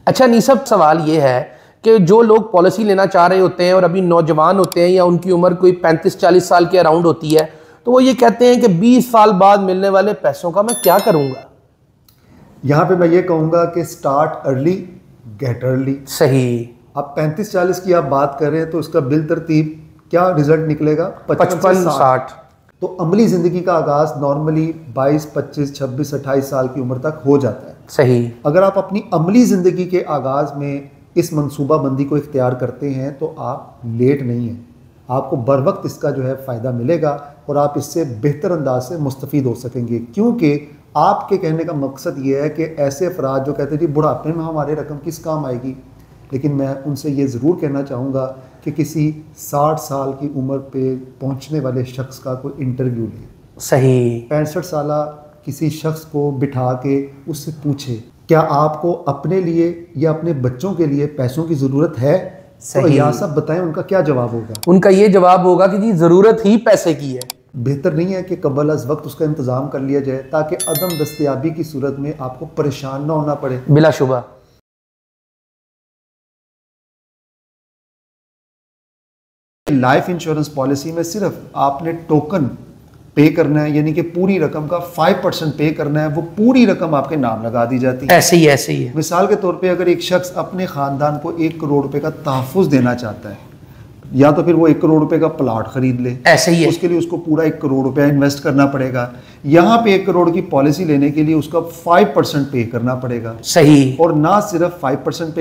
अच्छा नीसब, सवाल ये है कि जो लोग पॉलिसी लेना चाह रहे होते हैं और अभी नौजवान होते हैं या उनकी उम्र कोई 35-40 साल के अराउंड होती है, तो वो ये कहते हैं कि 20 साल बाद मिलने वाले पैसों का मैं क्या करूंगा। यहाँ पे मैं ये कहूँगा कि स्टार्ट अर्ली गेट अर्ली। सही। अब 35-40 की आप बात कर रहे हैं तो उसका बिल तरतीब क्या रिजल्ट निकलेगा? 55-60। तो अमली ज़िंदगी का आगाज़ नॉर्मली 22, 25, 26, 28 साल की उम्र तक हो जाता है। सही। अगर आप अपनी अमली ज़िंदगी के आगाज़ में इस मनसूबाबंदी को इख्तियार करते हैं तो आप लेट नहीं हैं, आपको बर वक्त इसका जो है फ़ायदा मिलेगा और आप इससे बेहतर अंदाज से मुस्तफ़ीद हो सकेंगे। क्योंकि आपके कहने का मकसद ये है कि ऐसे अफराद जो कहते हैं जी बुढ़ापे में हमारे रकम किस काम आएगी, लेकिन मैं उनसे ये ज़रूर कहना चाहूँगा कि किसी 60 साल की उम्र पे पहुँचने वाले शख्स का कोई इंटरव्यू लें। सही। 65 साल किसी शख्स को बिठा के उससे पूछे क्या आपको अपने लिए या अपने बच्चों के लिए पैसों की ज़रूरत है? तो या सब बताएं उनका क्या जवाब होगा। उनका ये जवाब होगा कि जी ज़रूरत ही पैसे की है। बेहतर नहीं है कि कबल अज़ वक्त उसका इंतज़ाम कर लिया जाए ताकि अदम दस्तयाबी की सूरत में आपको परेशान ना होना पड़े। बिलाशुबा। लाइफ इंश्योरेंस पॉलिसी में सिर्फ आपने टोकन पे करना है, यानी कि पूरी रकम का 5% पे करना है, वो पूरी रकम आपके नाम लगा दी जाती है। ऐसे ही है। मिसाल के तौर पे अगर एक शख्स अपने ख़ानदान को 1 करोड़ रुपए का तहफ़्फ़ुज़ देना चाहता है, या तो फिर वो 1 करोड़ रुपए का प्लाट खरीद ले, ऐसे ही है। उसके लिए उसको पूरा 1 करोड़ रुपया इन्वेस्ट करना पड़ेगा। यहाँ पे 1 करोड़ की पॉलिसी लेने के लिए उसका 5% पे करना पड़ेगा। सही। और ना सिर्फ 5%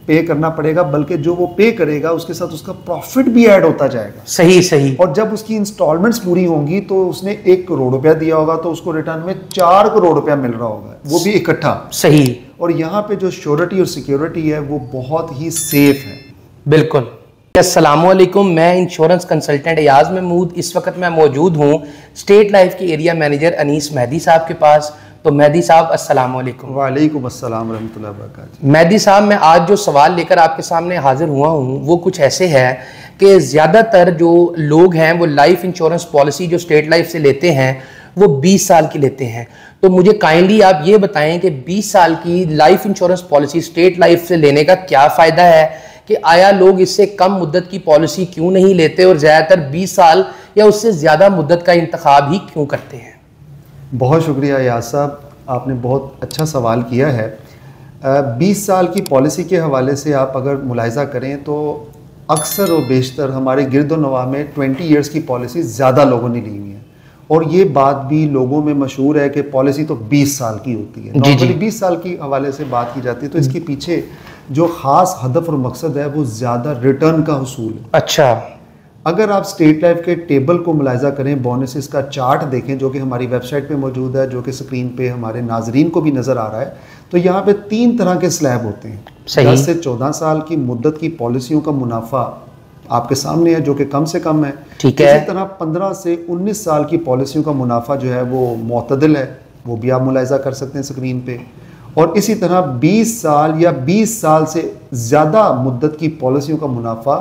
पे करना पड़ेगा बल्कि जो वो पे करेगा उसके साथ उसका प्रॉफिट भी ऐड होता जाएगा। सही। और जब उसकी इंस्टॉलमेंट्स पूरी होंगी तो उसने 1 करोड़ रुपया दिया होगा तो उसको रिटर्न में 4 करोड़ रुपया मिल रहा होगा, वो भी इकट्ठा। सही। और यहाँ पे जो श्योरिटी और सिक्योरिटी है वो बहुत ही सेफ है। बिल्कुल। अस्सलामुअलैकुम, मैं इंश्योरेंस कंसल्टेंट अयाज महमूद। इस वक्त मैं मौजूद हूँ स्टेट लाइफ के एरिया मैनेजर अनीस मेहदी साहब के पास। तो मेहदी साहब अस्सलामुअलैकुम। वालेकुम अस्सलाम रहमतुल्लाहि व बरकातुहू। मेहदी साहब, मैं आज जो सवाल लेकर आपके सामने हाजिर हुआ हूँ वो कुछ ऐसे है कि ज़्यादातर जो लोग हैं वो लाइफ इंश्योरेंस पॉलिसी जो स्टेट लाइफ से लेते हैं वो 20 साल की लेते हैं। तो मुझे काइंडली आप ये बताएं कि 20 साल की life insurance policy state life से लेने का क्या फ़ायदा है, कि आया लोग इससे कम मुद्दत की पॉलिसी क्यों नहीं लेते और ज़्यादातर 20 साल या उससे ज़्यादा मुद्दत का इंतखाब ही क्यों करते हैं? बहुत शुक्रिया याद साहब, आपने बहुत अच्छा सवाल किया है। 20 साल की पॉलिसी के हवाले से आप अगर मुलाहिज़ा करें तो अक्सर और बेशतर हमारे गिरदोनवा में 20 ईयर्स की पॉलिसी ज़्यादा लोगों ने ली हुई है। और ये बात भी लोगों में मशहूर है कि पॉलिसी तो 20 साल की होती है। नॉर्मली 20 साल की हवाले से बात की जाती है तो इसके पीछे जो ख़ास हदफ और मकसद है वो ज़्यादा रिटर्न का हुसूल है। अच्छा। अगर आप स्टेट लाइफ के टेबल को मुलाहिज़ा करें, बोनसेस का चार्ट देखें जो कि हमारी वेबसाइट पे मौजूद है, जो कि स्क्रीन पे हमारे नाजरीन को भी नज़र आ रहा है, तो यहाँ पे 3 तरह के स्लैब होते हैं। 10 से 14 साल की मुद्दत की पॉलिसियों का मुनाफा आपके सामने है जो कि कम से कम है। ठीक है। इसी तरह 15 से 19 साल की पॉलिसियों का मुनाफा जो है वो मुतदिल है, वो भी आप मुलाहिज़ा कर सकते हैं स्क्रीन पे। और इसी तरह 20 साल या 20 साल से ज़्यादा मुद्दत की पॉलिसियों का मुनाफा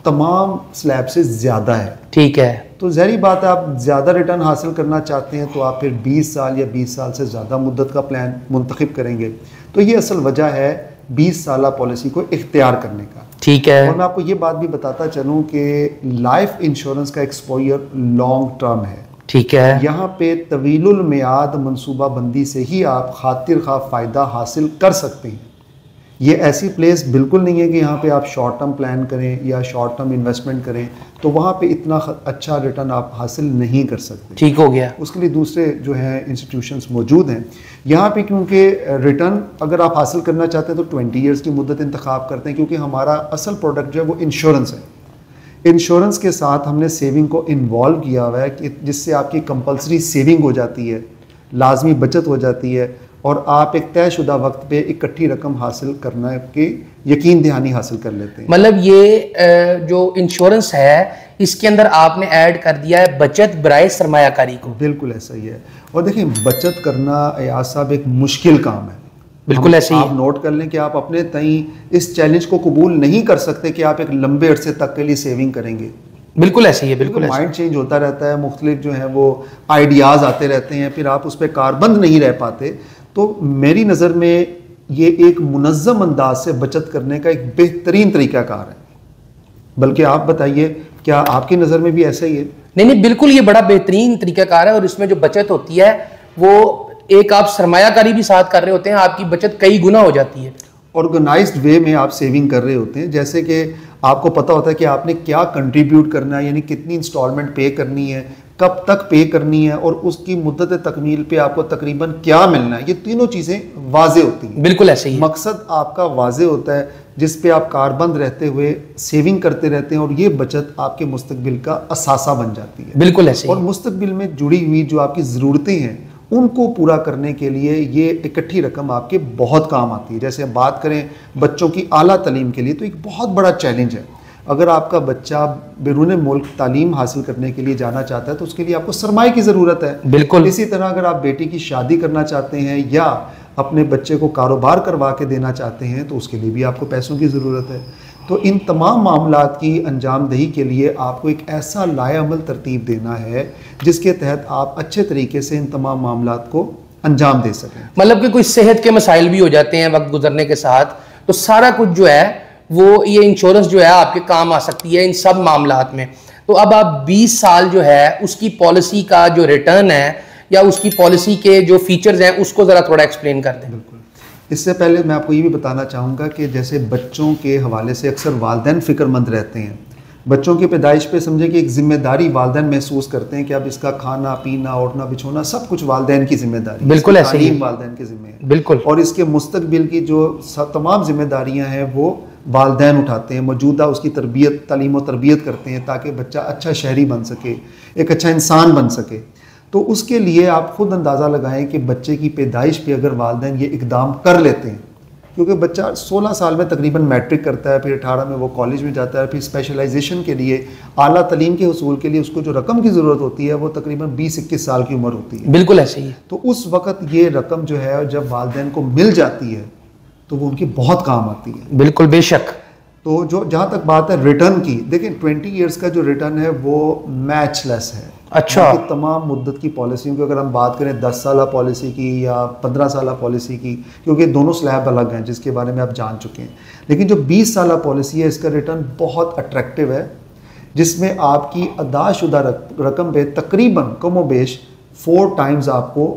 तमाम स्लैब से ज़्यादा है। ठीक है। तो ज़ाहिर बात है आप ज़्यादा रिटर्न हासिल करना चाहते हैं तो आप फिर 20 साल या 20 साल से ज़्यादा मुद्दत का प्लान मुंतखब करेंगे। तो ये असल वजह है 20 साल पॉलिसी को इख्तियार करने का। ठीक है। और मैं आपको ये बात भी बताता चलूँ कि लाइफ इंश्योरेंस का एक्सपोजर लॉन्ग टर्म है। ठीक है। यहाँ पे तवीलुल मियाद मनसूबा बंदी से ही आप खातिर खा फ़ायदा हासिल कर सकते हैं। ये ऐसी प्लेस बिल्कुल नहीं है कि यहाँ पे आप शॉर्ट टर्म प्लान करें या शॉर्ट टर्म इन्वेस्टमेंट करें तो वहाँ पे इतना अच्छा रिटर्न आप हासिल नहीं कर सकते। ठीक हो गया। उसके लिए दूसरे जो हैं इंस्टीट्यूशंस मौजूद हैं यहाँ पे, क्योंकि रिटर्न अगर आप हासिल करना चाहते हैं तो 20 ईयर्स की मुद्दत इंतखाब करते हैं, क्योंकि हमारा असल प्रोडक्ट जो है वो इंश्योरेंस है। इंश्योरेंस के साथ हमने सेविंग को इन्वॉल्व किया हुआ है कि जिससे आपकी कंपलसरी सेविंग हो जाती है, लाजमी बचत हो जाती है और आप एक तयशुदा वक्त पे इकट्ठी रकम हासिल करने के यकीन दहानी हासिल कर लेते हैं। मतलब ये जो इंश्योरेंस है इसके अंदर आपने ऐड कर दिया है बचत बराए सरमायाकारी को। बिल्कुल ऐसा ही है। और देखिए बचत करना अयाज साहब एक मुश्किल काम है। बिल्कुल ऐसे ही। आप नोट कर लें कि आप अपने तई इस चैलेंज को कबूल नहीं कर सकते कि आप एक लंबे अरसे तक के लिए सेविंग करेंगे। बिल्कुल ऐसे ही है। बिल्कुल माइंड चेंज होता रहता है, मुख्तलिफ जो है वो आइडियाज़ आते रहते हैं, फिर आप उस पर कारबंद नहीं रह पाते। तो मेरी नज़र में ये एक मुनज़्ज़म अंदाज से बचत करने का एक बेहतरीन तरीक़ाकार है। बल्कि आप बताइए, क्या आपकी नज़र में भी ऐसा ही है? नहीं नहीं, बिल्कुल ये बड़ा बेहतरीन तरीकाकार है, और इसमें जो बचत होती है वो एक आप सरमायाकारी भी साथ कर रहे होते हैं, आपकी बचत कई गुना हो जाती है। ऑर्गेनाइज्ड वे में आप सेविंग कर रहे होते हैं, जैसे कि आपको पता होता है कि आपने क्या कंट्रीब्यूट करना है, यानी कितनी इंस्टॉलमेंट पे करनी है, कब तक पे करनी है, और उसकी मुद्दत तकमील पे आपको तकरीबन क्या मिलना है। ये तीनों चीज़ें वाजे होती हैं। बिल्कुल ऐसे ही मकसद आपका वाजे होता है, जिस पे आप कारबंद रहते हुए सेविंग करते रहते हैं, और ये बचत आपके मुस्तकबिल का असासा बन जाती है। बिल्कुल ऐसे और मुस्तकबिल में जुड़ी हुई जो आपकी ज़रूरतें हैं उनको पूरा करने के लिए ये इकट्ठी रकम आपके बहुत काम आती है। जैसे हम बात करें बच्चों की आला तालीम के लिए, तो एक बहुत बड़ा चैलेंज है। अगर आपका बच्चा बैरून मुल्क तालीम हासिल करने के लिए जाना चाहता है तो उसके लिए आपको सरमाए की ज़रूरत है। बिल्कुल। इसी तरह अगर आप बेटी की शादी करना चाहते हैं या अपने बच्चे को कारोबार करवा के देना चाहते हैं तो उसके लिए भी आपको पैसों की ज़रूरत है। तो इन तमाम मामलात की अंजामदही के लिए आपको एक ऐसा लाएअमल तरतीब देना है जिसके तहत आप अच्छे तरीके से इन तमाम मामलात को अंजाम दे सकें। मतलब कि कोई सेहत के मसाइल भी हो जाते हैं वक्त गुजरने के साथ, तो सारा कुछ जो है वो ये इंश्योरेंस जो है आपके काम आ सकती है इन सब मामलात में। तो अब आप 20 साल जो है उसकी पॉलिसी का जो रिटर्न है या उसकी पॉलिसी के जो फीचर्स हैं उसको ज़रा थोड़ा एक्सप्लेन कर दें। बिल्कुल। इससे पहले मैं आपको ये भी बताना चाहूँगा कि जैसे बच्चों के हवाले से अक्सर वालिदैन फ़िक्रमंद रहते हैं। बच्चों की पैदाइश पे समझे कि एक ज़िम्मेदारी वालिदैन महसूस करते हैं कि अब इसका खाना पीना ओढ़ना बिछोना सब कुछ वालिदैन की ज़िम्मेदारी, बिल्कुल ऐसे ही वालिदैन की ज़िम्मे है। बिल्कुल। और इसके मुस्तकबिल की जो तमाम जिम्मेदारियाँ हैं वो वालिदैन उठाते हैं। मौजूदा उसकी तरबियत तालीम और तरबियत करते हैं ताकि बच्चा अच्छा शहरी बन सके, एक अच्छा इंसान बन सके। तो उसके लिए आप खुद अंदाज़ा लगाएं कि बच्चे की पैदाइश पे अगर वालिदैन ये इकदाम कर लेते हैं, क्योंकि बच्चा 16 साल में तकरीबन मैट्रिक करता है, फिर 18 में वो कॉलेज में जाता है, फिर स्पेशलाइजेशन के लिए आला तालीम के हुसूल के लिए उसको जो रकम की ज़रूरत होती है वो तकरीबन 20-21 साल की उम्र होती है। बिल्कुल ऐसे ही। तो उस वक़्त ये रकम जो है जब वालिदैन को मिल जाती है तो वो उनकी बहुत काम आती है। बिल्कुल बेशक। तो जो जहाँ तक बात है रिटर्न की, देखिए 20 ईयर्स का जो रिटर्न है वो मैचलेस है। अच्छा। तमाम मुद्दत की पॉलिसियों की अगर हम बात करें 10 साल पॉलिसी की या 15 साल पॉलिसी की, क्योंकि दोनों स्लैब अलग हैं जिसके बारे में आप जान चुके हैं, लेकिन जो 20 साल पॉलिसी है इसका रिटर्न बहुत अट्रैक्टिव है, जिसमें आपकी अदाशुदा रकम पे तकरीबन कमोबेश 4 टाइम्स आपको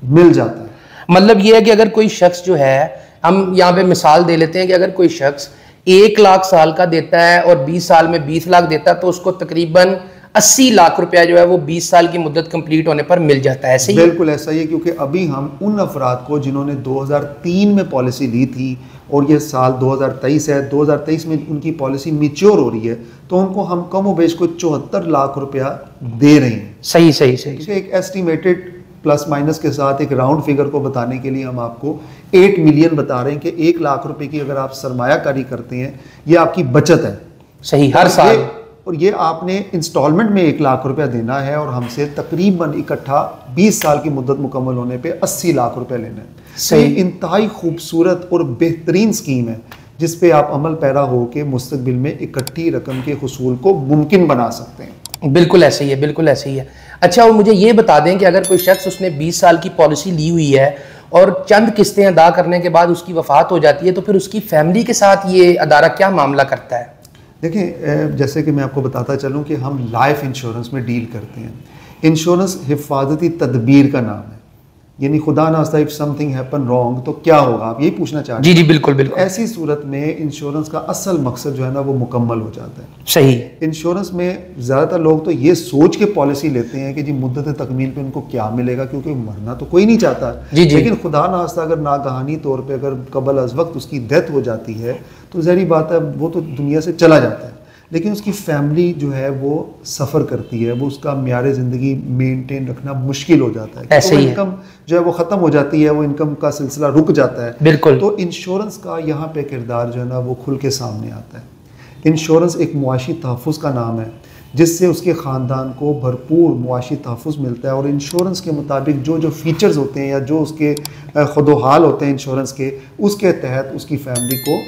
मिल जाता है। मतलब ये है कि अगर कोई शख्स जो है, हम यहाँ पे मिसाल दे लेते हैं कि अगर कोई शख्स 1 लाख साल का देता है और 20 साल में 20 लाख देता है तो उसको तकरीबन 80 लाख रुपया जो है वो 20 साल की मुद्दत कंप्लीट होने पर मिल जाता है। ऐसे ही बिल्कुल ऐसा ही है, क्योंकि अभी हम उन अफराद को जिन्होंने 2003 में पॉलिसी ली थी और ये साल 2023 है, 2023 में उनकी पॉलिसी मैच्योर हो रही है, तो उनको हम कम बेश को 74 लाख रुपया दे रहे हैं। सही सही सही। एक एस्टिमेटेड प्लस माइनस के साथ एक राउंड फिगर को बताने के लिए हम आपको 8 मिलियन बता रहे हैं कि 1 लाख रुपए की अगर आप सरमायाकारी करते हैं ये आपकी बचत है। सही, हर साल। और ये आपने इंस्टॉलमेंट में 1 लाख रुपया देना है और हमसे तकरीबन इकट्ठा 20 साल की मुद्दत मुकम्मल होने पे 80 लाख रुपया लेना है। सही। इंतहाई खूबसूरत और बेहतरीन स्कीम है जिस पे आप अमल पैरा हो के मुस्तकबिल में इकट्ठी रकम के हुसूल को मुमकिन बना सकते हैं। बिल्कुल ऐसे ही है, बिल्कुल ऐसे ही है। अच्छा, और मुझे ये बता दें कि अगर कोई शख्स उसने 20 साल की पॉलिसी ली हुई है और चंद किस्तें अदा करने के बाद उसकी वफात हो जाती है तो फिर उसकी फैमिली के साथ ये अदारा क्या मामला करता है? देखें, जैसे कि मैं आपको बताता चलूं कि हम लाइफ इंश्योरेंस में डील करते हैं। इंश्योरेंस हिफाजती तदबीर का नाम है, यानी खुदा ना खास्ता इफ समथिंग हैपन रॉन्ग तो क्या होगा, आप यही पूछना चाहते हैं? जी जी बिल्कुल बिल्कुल। ऐसी सूरत में इंश्योरेंस का असल मकसद जो है ना वो मुकम्मल हो जाता है। सही। इंश्योरेंस में ज़्यादातर लोग तो ये सोच के पॉलिसी लेते हैं कि जी मुद्दत तकमील पे उनको क्या मिलेगा, क्योंकि मरना तो कोई नहीं चाहता। जी जी। लेकिन खुदा ना खास्ता अगर नागहानी तौर पर अगर कबल अज वक्त उसकी डेथ हो जाती है तो ज़ाहिर बात है वो तो दुनिया से चला जाता है, लेकिन उसकी फैमिली जो है वो सफ़र करती है, वो उसका म्यार ज़िंदगी मेंटेन रखना मुश्किल हो जाता है। ऐसे तो ही इनकम जो है वो ख़त्म हो जाती है, वो इनकम का सिलसिला रुक जाता है। बिल्कुल। तो इंश्योरेंस का यहाँ पे किरदार जो है ना वो खुल के सामने आता है। इंश्योरेंस एक मुआशी तहफ़्फ़ुज़ का नाम है जिससे उसके ख़ानदान को भरपूर मुआशी तहफ़्फ़ुज़ मिलता है, और इंश्योरेंस के मुताबिक जो जो फ़ीचर्स होते हैं या जो उसके खुदोहाल होते हैं इंश्योरेंस के, उसके तहत उसकी फैमिली को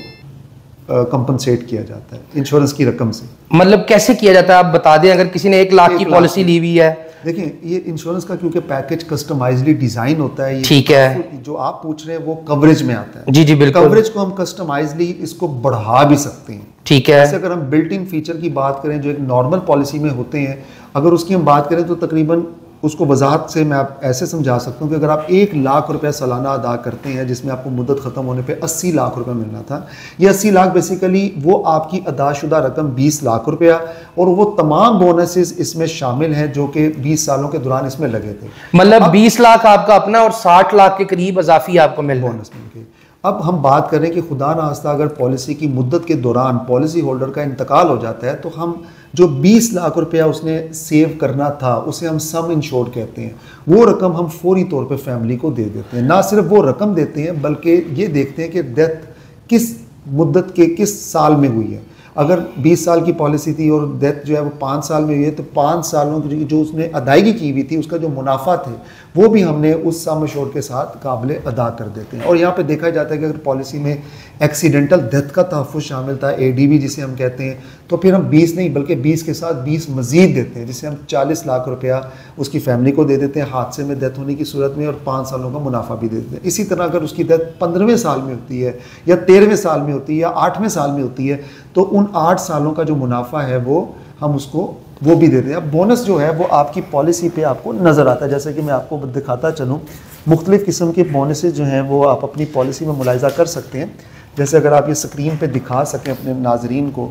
कंपनसेट किया जाता है इंश्योरेंस की रकम से। मतलब कैसे किया जाता है आप बता दें? अगर किसी ने 1 लाख की पॉलिसी ली हुई है देखिए, ये इंश्योरेंस का क्योंकि पैकेज कस्टमाइजली डिजाइन होता है, ठीक है, जो आप पूछ रहे हैं वो कवरेज में आता है। जी जी बिल्कुल। कवरेज को हम कस्टमाइजली इसको बढ़ा भी सकते हैं। ठीक है। जैसे अगर हम बिल्ट इन फीचर की बात करें जो एक नॉर्मल पॉलिसी में होते हैं, अगर उसकी हम बात करें तो तकरीबन उसको वजाहत से मैं आप ऐसे समझा सकता हूँ कि अगर आप 1 लाख रुपया सालाना अदा करते हैं, जिसमें आपको मुद्दत ख़त्म होने पे 80 लाख रुपया मिलना था, ये 80 लाख बेसिकली वो आपकी अदाशुदा रकम 20 लाख रुपया, और वो तमाम बोनसेस इसमें शामिल हैं जो कि 20 सालों के दौरान इसमें लगे थे। मतलब 20 लाख आपका अपना और 60 लाख के करीब इजाफी आपको मिल बोनस मिल गए। अब हम बात करें कि खुदा ना खास्ता अगर पॉलिसी की मुद्दत के दौरान पॉलिसी होल्डर का इंतकाल हो जाता है, तो हम जो 20 लाख रुपया उसने सेव करना था उसे हम सम इंश्योर्ड कहते हैं, वो रकम हम फौरी तौर पे फैमिली को दे देते हैं। ना सिर्फ वो रकम देते हैं बल्कि ये देखते हैं कि डेथ किस मुद्दत के किस साल में हुई है। अगर 20 साल की पॉलिसी थी और डेथ जो है वो 5 साल में हुई है, तो 5 सालों की जो उसने अदायगी की हुई थी उसका जो मुनाफा थे वो भी हमने उस सम एश्योर्ड के साथ काबिल अदा कर देते हैं। और यहाँ पे देखा जाता है कि अगर पॉलिसी में एक्सीडेंटल डेथ का तहफ़्फ़ुज़ शामिल था, ADB जिसे हम कहते हैं, तो फिर हम 20 नहीं बल्कि 20 के साथ 20 मज़ीद देते हैं, जिससे हम 40 लाख रुपया उसकी फैमिली को दे देते हैं हादसे में डेथ होने की सूरत में, और 5 सालों का मुनाफा भी दे देते हैं। इसी तरह अगर उसकी डेथ 15वें साल में होती है या 13वें साल में होती है या 8वें साल में होती है, तो उन 8 सालों का जो मुनाफा है वो हम उसको वो भी देते हैं। अब बोनस जो है वो आपकी पॉलिसी पे आपको नज़र आता है। जैसे कि मैं आपको दिखाता चलूँ, मुख्तलिफ़ किस्म के बोनसेस जो हैं वो आप अपनी पॉलिसी में मुलाहिज़ा कर सकते हैं। जैसे अगर आप ये स्क्रीन पे दिखा सकें अपने नाजरीन को,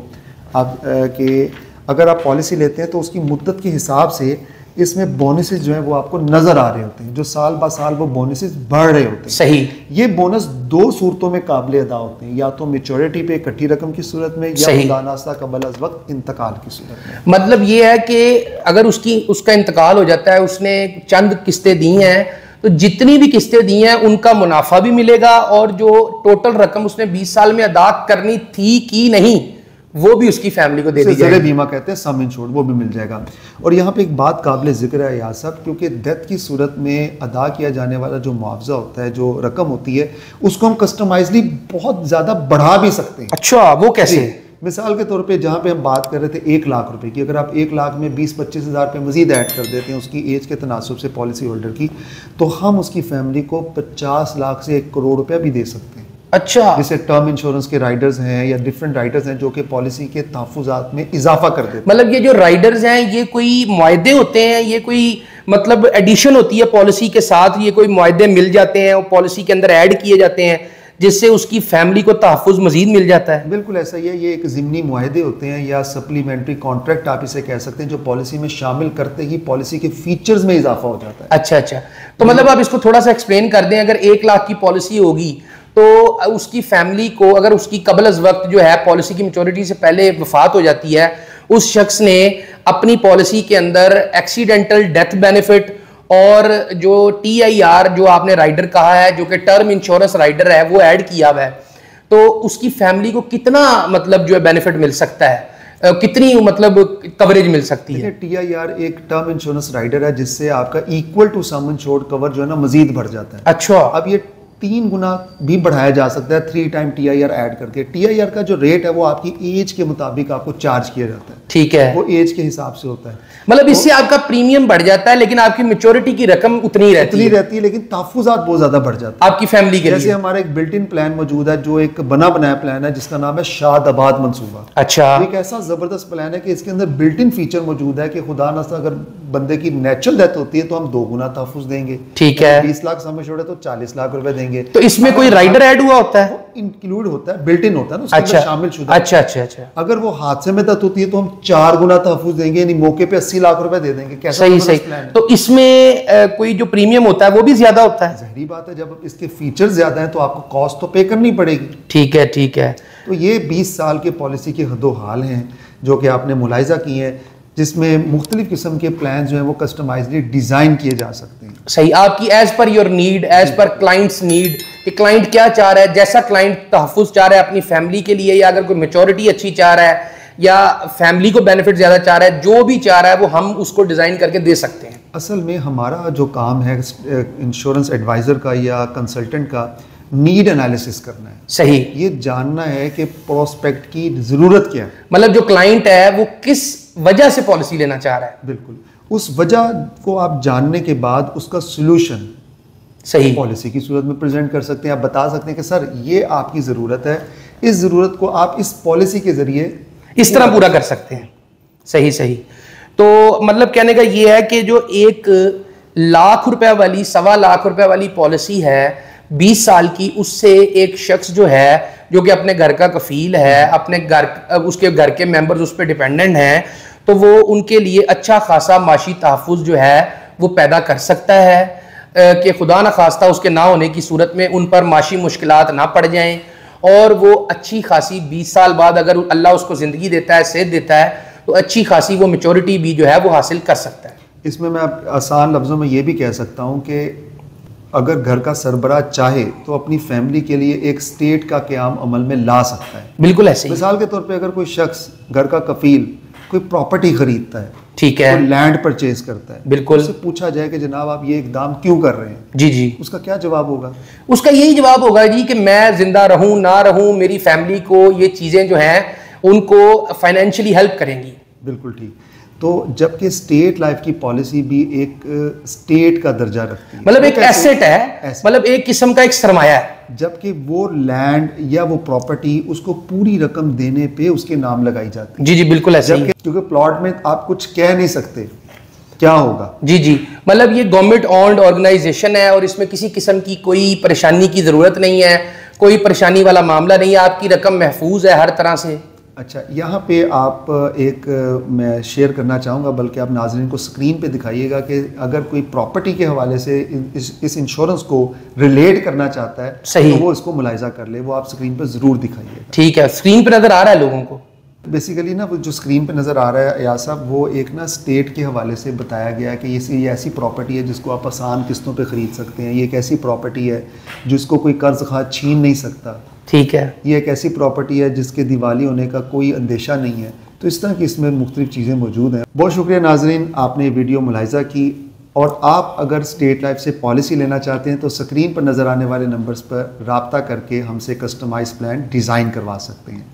आप कि अगर आप पॉलिसी लेते हैं तो उसकी मुद्दत के हिसाब से इसमें बोनसेस जो हैं वो आपको नज़र आ रहे होते हैं, जो साल ब साल वो बोनसेस बढ़ रहे होते हैं। सही। ये बोनस 2 सूरतों में काबिल अदा होते हैं, या तो मेच्योरिटी पे इकट्ठी रकम की सूरत में, या खुदानास्ता कबल अज़ वक्त इंतकाल की सूरत में। मतलब ये है कि अगर उसका इंतकाल हो जाता है, उसने चंद किस्तें दी हैं, तो जितनी भी किस्तें दी हैं उनका मुनाफा भी मिलेगा, और जो टोटल रकम उसने 20 साल में अदा करनी थी कि नहीं वो भी उसकी फैमिली को दे दी जाएगी। बीमा कहते हैं, सम इंश्योर्ड, वो भी मिल जाएगा। और यहाँ पे एक बात काबिल जिक्र है यार साहब, क्योंकि डेथ की सूरत में अदा किया जाने वाला जो मुआवजा होता है, जो रकम होती है, उसको हम कस्टमाइजली बहुत ज़्यादा बढ़ा भी सकते हैं। अच्छा, वो कैसे? मिसाल के तौर पे जहाँ पे हम बात कर रहे थे 1 लाख रुपए की, अगर आप 1 लाख में 20-25 हज़ार रुपये मज़ीद ऐड कर देते हैं उसकी एज के तनासुब से पॉलिसी होल्डर की, तो हम उसकी फैमिली को 50 लाख से 1 करोड़ रुपया भी दे सकते हैं। अच्छा। जैसे टर्म इंश्योरेंस के राइडर्स हैं या डिफरेंट राइडर्स हैं जो कि पॉलिसी के तहफ़्फ़ुज़ात में इजाफा कर देते हैं। मतलब ये जो राइडर्स हैं ये कोई मुआहदे होते हैं, ये कोई मतलब एडिशन होती है पॉलिसी के साथ, ये कोई मुआहदे मिल जाते हैं और पॉलिसी के अंदर ऐड किए जाते हैं जिससे उसकी फैमिली को तहफ़्फ़ुज़ मजीद मिल जाता है? बिल्कुल ऐसा ही है। ये एक ज़िमनी मुआहदे होते हैं या सप्लीमेंट्री कॉन्ट्रैक्ट आप इसे कह सकते हैं, जो पॉलिसी में शामिल करते ही पॉलिसी के फीचर्स में इजाफा हो जाता है। अच्छा अच्छा, तो मतलब आप इसको थोड़ा सा एक्सप्लेन कर दें। अगर 1 लाख की पॉलिसी होगी तो उसकी फैमिली को, अगर उसकी कबल अज़ वक्त जो है पॉलिसी की मैच्योरिटी से पहले वफात हो जाती है, उस शख्स ने अपनी पॉलिसी के अंदर एक्सीडेंटल डेथ बेनिफिट और जो TIR जो आपने राइडर कहा है, जो कि टर्म इंश्योरेंस राइडर है, वो ऐड किया हुआ है, तो उसकी फैमिली को कितना मतलब जो है बेनिफिट मिल सकता है, कितनी मतलब कवरेज मिल सकती है? TIR एक टर्म इंश्योरेंस राइडर है जिससे आपका equal to sum insured cover जो है ना मजीद बढ़ जाता है। अच्छा। अब ये 3 गुना भी बढ़ाया जा सकता है 3 टाइम TIR ऐड करके। TIR का जो रेट है वो आपकी एज के मुताबिक आपको चार्ज किया जाता है। ठीक है, वो एज के हिसाब से होता है। मतलब इससे आपका प्रीमियम बढ़ जाता है लेकिन आपकी मैच्योरिटी की रकम उतनी रहती है, लेकिन तहफ़्फ़ुज़ात बहुत ज्यादा बढ़ जाता है आपकी फैमिली के लिए। जैसे हमारा एक बिल्ट इन प्लान मौजूद है जो एक बना बनाया प्लान है जिसका नाम है शादाबाद मंसूबा। अच्छा। एक ऐसा जबरदस्त प्लान है कि इसके अंदर बिल्ट इन फीचर मौजूद है कि खुदा न अगर बंदे की नेचुरल डेथ होती है तो हम 2 गुना तहफ़्फ़ुज़ देंगे। ठीक है। 20 लाख सम एश्योर्ड है तो 40 लाख रुपए देंगे। तो इसमें कोई राइडर ऐड हुआ होता है? इंक्लूड होता है, बिल्ट इन होता है ना, उसके अच्छा, अंदर शामिल शुदा। अच्छा अच्छा अच्छा। अगर वो हादसे में डेथ होती है तो हम 4 गुना तहफ़्फ़ुज़ देंगे, यानी मौके पे 80 लाख रुपए दे देंगे। कैसा सही सही। तो इसमें कोई जो प्रीमियम होता है वो भी ज्यादा होता है? ज़ाहिरी बात है, जब इसके फीचर ज्यादा हैं तो आपको कॉस्ट तो पे करनी पड़ेगी। ठीक है ठीक है। तो ये 20 साल के पॉलिसी के हदो हाल हैं जो कि आपने मुलाहिजा किए हैं, जिसमें मुख्तलिफ किस्म के प्लान जो हैं वो कस्टमाइजली डिज़ाइन किए जा सकते हैं। सही, आपकी as per your need, as per client's need, कि क्लाइंट क्या चाह रहा है, जैसा क्लाइंट तहफ़्फ़ुज़ चाह रहा है अपनी फैमिली के लिए, या अगर कोई मैच्योरिटी अच्छी चाह रहा है या फैमिली को बेनिफिट ज़्यादा चाह रहा है, जो भी चाह रहा है वो हम उसको डिज़ाइन करके दे सकते हैं। असल में हमारा जो काम है इंश्योरेंस एडवाइज़र का या कंसल्टेंट का, नीड एनालिसिस करना है। सही। ये जानना है कि प्रोस्पेक्ट की ज़रूरत क्या है, मतलब जो क्लाइंट है वो किस वजह से पॉलिसी लेना चाह रहा है। बिल्कुल। उस वजह को आप जानने के बाद उसका सोल्यूशन सही पॉलिसी की सूरत में प्रेजेंट कर सकते हैं। आप बता सकते हैं कि सर ये आपकी ज़रूरत है, इस ज़रूरत को आप इस पॉलिसी के ज़रिए इस तरह पूरा कर सकते हैं। सही सही। तो मतलब कहने का ये है कि जो 1 लाख रुपए वाली, 1.25 लाख रुपए वाली पॉलिसी है 20 साल की, उससे एक शख्स जो है, जो कि अपने घर का कफील है, अपने घर, उसके घर के मेंबर्स उस पर डिपेंडेंट हैं, तो वो उनके लिए अच्छा खासा माशी तहफ़्फ़ुज़ जो है वो पैदा कर सकता है कि खुदा न खास्ता उसके ना होने की सूरत में उन पर माशी मुश्किलात ना पड़ जाएं, और वो अच्छी खासी 20 साल बाद अगर अल्लाह उसको ज़िंदगी देता है, सेहत देता है, तो अच्छी खासी वो मेचोरिटी भी जो है वो हासिल कर सकता है। इसमें मैं आसान लफ्ज़ों में ये भी कह सकता हूँ कि अगर घर का सरबराह चाहे तो अपनी फैमिली के लिए एक स्टेट का क़याम अमल में ला सकता है। बिल्कुल ऐसे ही। मिसाल के तौर पे अगर कोई शख्स घर का कफील कोई प्रॉपर्टी खरीदता है, ठीक है, लैंड परचेज करता है, बिल्कुल, उससे पूछा जाए कि जनाब आप ये इकदाम क्यों कर रहे हैं, जी जी, उसका क्या जवाब होगा? उसका यही जवाब होगा जी कि मैं जिंदा रहूं ना रहूं, मेरी फैमिली को ये चीजें जो हैं उनको फाइनेंशियली हेल्प करेंगी। बिल्कुल ठीक। तो जबकि स्टेट लाइफ की पॉलिसी भी एक स्टेट का दर्जा रखती है, मतलब एक एसेट है, मतलब एक किस्म का एक सरमाया है, जबकि वो लैंड या वो प्रॉपर्टी उसको पूरी रकम देने पे उसके नाम लगाई जाती है। जी जी बिल्कुल ऐसे ही। क्योंकि प्लॉट में आप कुछ कह नहीं सकते क्या होगा। जी जी, मतलब ये गवर्नमेंट ओन्ड ऑर्गेनाइजेशन है और इसमें किसी किस्म की कोई परेशानी की जरूरत नहीं है, कोई परेशानी वाला मामला नहीं है, आपकी रकम महफूज है हर तरह से। अच्छा, यहाँ पे आप एक मैं शेयर करना चाहूँगा, बल्कि आप नाज़रीन को स्क्रीन पे दिखाइएगा कि अगर कोई प्रॉपर्टी के हवाले से इस इंश्योरेंस को रिलेट करना चाहता है, सही, तो वो इसको मुलाहिजा कर ले। वो आप स्क्रीन पे ज़रूर दिखाइएगा। ठीक है, स्क्रीन पे नज़र आ रहा है लोगों को? बेसिकली ना वो जो स्क्रीन पे नज़र आ रहा है या साहब, वो एक ना स्टेट के हवाले से बताया गया है कि ये ऐसी प्रॉपर्टी है जिसको आप आसान किस्तों पे ख़रीद सकते हैं। ये एक ऐसी प्रॉपर्टी है जिसको कोई कर्ज खा छीन नहीं सकता। ठीक है, ये एक ऐसी प्रॉपर्टी है जिसके दिवाली होने का कोई अंदेशा नहीं है। तो इस तरह की इसमें मुख्तलिफ चीज़ें मौजूद हैं। बहुत शुक्रिया नाजरीन, आपने वीडियो मुलाहिजा की, और आप अगर स्टेट लाइफ से पॉलिसी लेना चाहते हैं तो स्क्रीन पर नज़र आने वाले नंबर्स पर रब्ता करके हमसे कस्टमाइज प्लान डिज़ाइन करवा सकते हैं।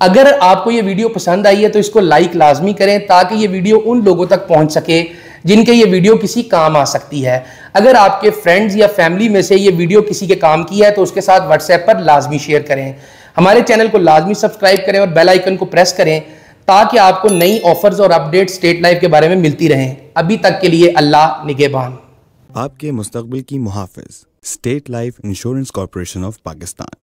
अगर आपको ये वीडियो पसंद आई है तो इसको लाइक लाजमी करें ताकि ये वीडियो उन लोगों तक पहुंच सके जिनके ये वीडियो किसी काम आ सकती है। अगर आपके फ्रेंड्स या फैमिली में से ये वीडियो किसी के काम की है तो उसके साथ व्हाट्सएप पर लाजमी शेयर करें। हमारे चैनल को लाजमी सब्सक्राइब करें और बेल आइकन को प्रेस करें ताकि आपको नई ऑफर्स और अपडेट स्टेट लाइफ के बारे में मिलती रहें। अभी तक के लिए अल्लाह निगहबान। आपके मुस्तकबिल की मुहाफिज, State Life Insurance Corporation of Pakistan.